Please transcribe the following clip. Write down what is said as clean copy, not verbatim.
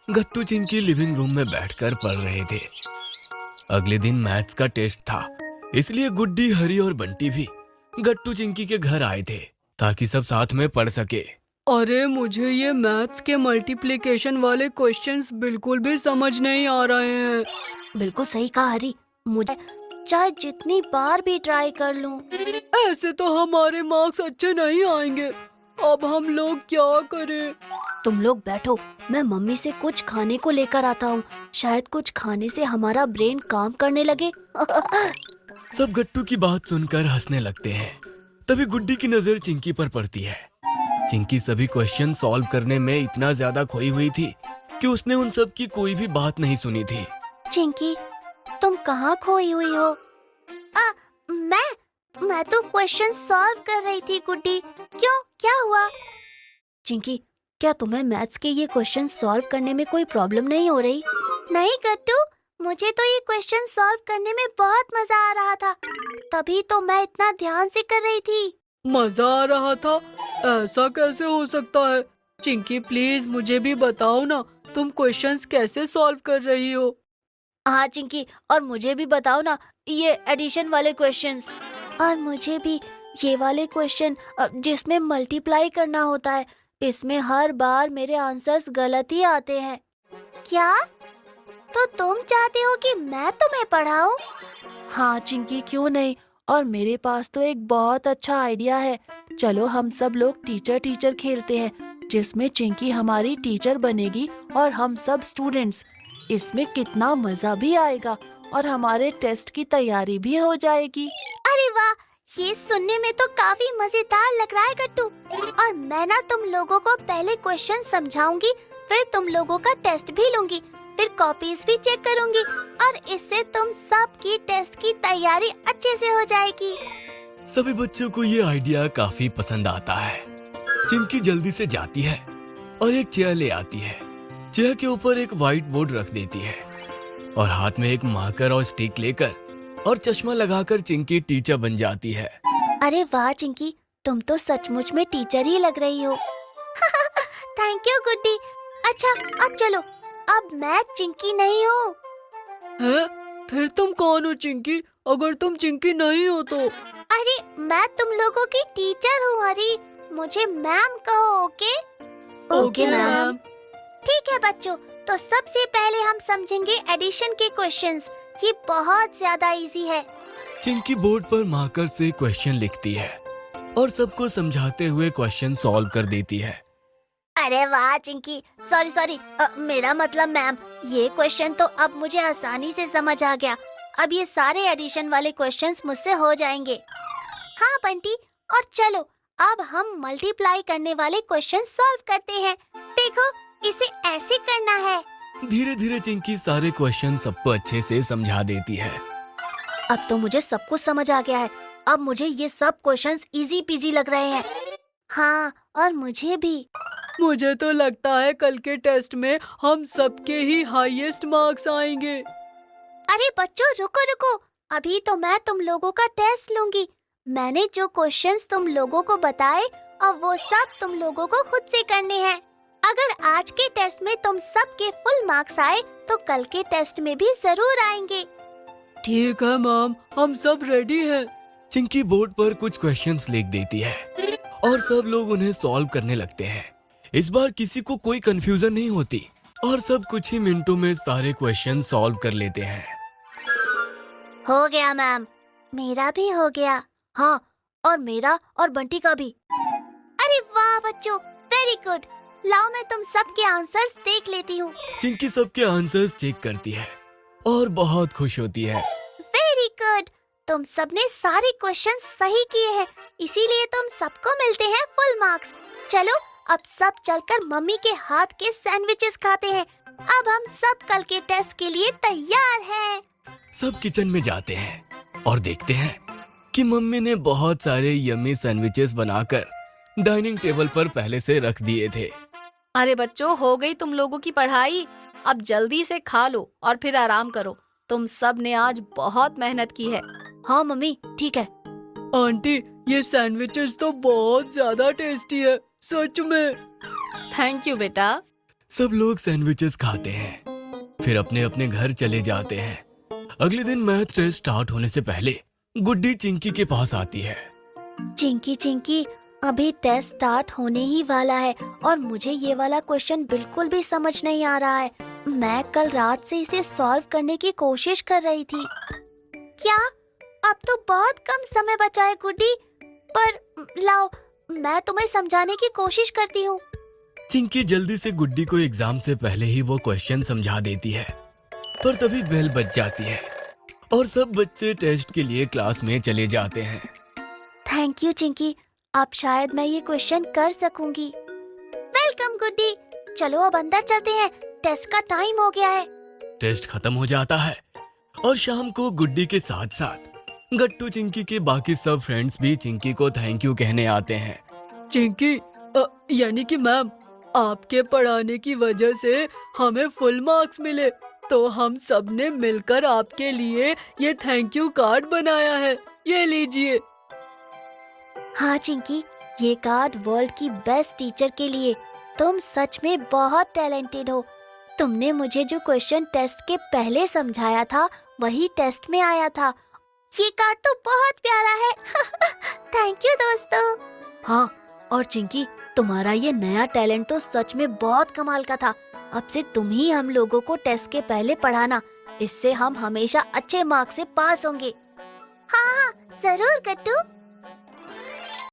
गट्टू Chinki living room में बैठकर पढ़ रहे थे। अगले दिन मैथ्स का टेस्ट था, इसलिए गुड्डी, हरी और बंटी भी गट्टू चिंकी के घर आए थे ताकि सब साथ में पढ़ सके। अरे मुझे ये मैथ्स के मल्टीप्लिकेशन वाले क्वेश्चंस बिल्कुल भी समझ नहीं आ रहे हैं। बिल्कुल सही कहा हरी, मुझे चाहे जितनी बार भी ट्राई कर लूं। ऐसे तो हमारे मार्क्स अच्छे नहीं आएंगे। अब हम लोग क्या करें? तुम लोग बैठो, मैं मम्मी से कुछ खाने को लेकर आता हूँ। शायद कुछ खाने से हमारा ब्रेन काम करने लगे। सब गट्टू की बात सुनकर हंसने लगते हैं। तभी गुड्डी की नजर चिंकी पर पड़ती है। चिंकी सभी क्वेश्चन सॉल्व करने में इतना ज्यादा खोई हुई थी कि उसने उन सब की कोई भी बात नहीं सुनी थी। चिंकी, तुम कहाँ खोई हुई हो? मैं तो क्वेश्चन सॉल्व कर रही थी गुड्डी। क्यों, क्या हुआ? चिंकी, क्या तुम्हें मैथ्स के ये क्वेश्चन सॉल्व करने में कोई प्रॉब्लम नहीं हो रही? नहीं गट्टू, मुझे तो ये क्वेश्चन सॉल्व करने में बहुत मजा आ रहा था, तभी तो मैं इतना ध्यान से कर रही थी। मजा आ रहा था? ऐसा कैसे हो सकता है? चिंकी प्लीज मुझे भी बताओ ना, तुम क्वेश्चंस कैसे सॉल्व कर रही हो? हाँ चिंकी, और मुझे भी बताओ ना ये एडिशन वाले क्वेश्चंस। और मुझे भी ये वाले क्वेश्चन जिसमें मल्टीप्लाई करना होता है। इसमें हर बार मेरे आंसर्स गलत ही आते हैं। क्या? तो तुम चाहते हो कि मैं तुम्हें पढ़ाऊं? हाँ चिंकी, क्यों नहीं। और मेरे पास तो एक बहुत अच्छा आइडिया है। चलो हम सब लोग टीचर टीचर खेलते हैं, जिसमें चिंकी हमारी टीचर बनेगी और हम सब स्टूडेंट्स। इसमें कितना मजा भी आएगा और हमारे टेस्ट की तैयारी भी हो जाएगी। अरे वाह, ये सुनने में तो काफी मजेदार लग रहा है गट्टू। और मैं ना तुम लोगों को पहले क्वेश्चन समझाऊंगी, फिर तुम लोगों का टेस्ट भी लूंगी, फिर कॉपीज भी चेक करूंगी और इससे तुम सब की टेस्ट की तैयारी अच्छे से हो जाएगी। सभी बच्चों को ये आइडिया काफी पसंद आता है। चिंकी जल्दी से जाती है और एक चेयर ले आती है। चेयर के ऊपर एक व्हाइट बोर्ड रख देती है और हाथ में एक मार्कर और स्टिक लेकर और चश्मा लगाकर चिंकी टीचर बन जाती है। अरे वाह चिंकी, तुम तो सचमुच में टीचर ही लग रही हो। थैंक यू गुड्डी। अच्छा अब चलो, अब मैं चिंकी नहीं हूँ। हैं? फिर तुम कौन हो चिंकी? अगर तुम चिंकी नहीं हो तो? अरे मैं तुम लोगों की टीचर हूँ हरी, मुझे मैम कहो। Okay okay ma'am. ठीक है बच्चों, तो सबसे पहले हम समझेंगे एडिशन के क्वेश्चंस। ये बहुत ज्यादा इजी है। चिंकी बोर्ड पर मार्कर से क्वेश्चन लिखती है और सबको समझाते हुए क्वेश्चन सॉल्व कर देती है। अरे वाह चिंकी, सॉरी, मेरा मतलब मैम, ये क्वेश्चन तो अब मुझे आसानी से समझ आ गया। अब ये सारे एडिशन वाले क्वेश्चंस मुझसे हो जाएंगे। हाँ बंटी, और चलो अब हम मल्टीप्लाई करने वाले क्वेश्चन सॉल्व करते हैं। देखो, इसे ऐसे करना है। धीरे धीरे चिंकी सारे क्वेश्चन सबको अच्छे से समझा देती है। अब तो मुझे सब कुछ समझ आ गया है। अब मुझे ये सब क्वेश्चंस इजी पीजी लग रहे हैं। हाँ, और मुझे भी। मुझे तो लगता है कल के टेस्ट में हम सबके ही हाईएस्ट मार्क्स आएंगे। अरे बच्चों रुको, अभी तो मैं तुम लोगों का टेस्ट लूंगी। मैंने जो क्वेश्चंस तुम लोगों को बताए, अब वो सब तुम लोगों को खुद से करने हैं। अगर आज के टेस्ट में तुम सबके फुल मार्क्स आए, तो कल के टेस्ट में भी जरूर आएंगे। ठीक है मैम, हम सब रेडी हैं। चिंकी बोर्ड पर कुछ क्वेश्चंस लिख देती है और सब लोग उन्हें सॉल्व करने लगते हैं। इस बार किसी को कोई कंफ्यूजन नहीं होती और सब कुछ ही मिनटों में सारे क्वेश्चन सॉल्व कर लेते हैं। हो गया मैम, मेरा भी हो गया। हाँ, और मेरा और बंटी का भी। अरे वाह बच्चों, वेरी गुड। लाओ मैं तुम सबके आंसर्स देख लेती हूँ। चिंकी सबके आंसर्स चेक करती है और बहुत खुश होती है। वेरी गुड, तुम सबने सारे क्वेश्चन सही किए हैं, इसीलिए तुम सबको मिलते हैं फुल मार्क्स। चलो अब सब चलकर मम्मी के हाथ के सैंडविचेस खाते हैं। अब हम सब कल के टेस्ट के लिए तैयार हैं। सब किचन में जाते हैं और देखते हैं कि मम्मी ने बहुत सारे यम्मी सैंडविचेस बनाकर डाइनिंग टेबल पर पहले से रख दिए थे। अरे बच्चों, हो गई तुम लोगों की पढ़ाई? अब जल्दी से खा लो और फिर आराम करो। तुम सब ने आज बहुत मेहनत की है। हाँ मम्मी, ठीक है। आंटी, ये सैंडविचेस तो बहुत ज्यादा टेस्टी है, सच में। थैंक यू बेटा। सब लोग सैंडविचेस खाते हैं, फिर अपने अपने घर चले जाते हैं। अगले दिन मैथ टेस्ट स्टार्ट होने से पहले गुड्डी चिंकी के पास आती है। चिंकी चिंकी, अभी टेस्ट स्टार्ट होने ही वाला है और मुझे ये वाला क्वेश्चन बिल्कुल भी समझ नहीं आ रहा है। मैं कल रात से इसे सॉल्व करने की कोशिश कर रही थी। क्या? अब तो बहुत कम समय बचा है गुड्डी, पर लाओ मैं तुम्हें समझाने की कोशिश करती हूँ। चिंकी जल्दी से गुड्डी को एग्जाम से पहले ही वो क्वेश्चन समझा देती है, पर तभी बेल बज जाती है और सब बच्चे टेस्ट के लिए क्लास में चले जाते हैं। थैंक यू चिंकी, अब शायद मैं ये क्वेश्चन कर सकूंगी। वेलकम गुड्डी, चलो अब अंदर चलते हैं, टेस्ट का टाइम हो गया है। टेस्ट खत्म हो जाता है और शाम को गुड्डी के साथ साथ गट्टू चिंकी के बाकी सब फ्रेंड्स भी चिंकी को थैंक यू कहने आते हैं। चिंकी, यानी कि मैम, आपके पढ़ाने की वजह से हमें फुल मार्क्स मिले, तो हम सब ने मिलकर आपके लिए ये थैंक यू कार्ड बनाया है। ये लीजिए। हाँ चिंकी, ये कार्ड वर्ल्ड की बेस्ट टीचर के लिए। तुम सच में बहुत टैलेंटेड हो। तुमने मुझे जो क्वेश्चन टेस्ट के पहले समझाया था वही टेस्ट में आया था। ये कार्ड तो बहुत प्यारा है। थैंक यू दोस्तों। हाँ, और चिंकी, तुम्हारा ये नया टैलेंट तो सच में बहुत कमाल का था। अब से तुम ही हम लोगों को टेस्ट के पहले पढ़ाना, इससे हम हमेशा अच्छे मार्क्स से पास होंगे। हाँ हाँ, जरूर गट्टू।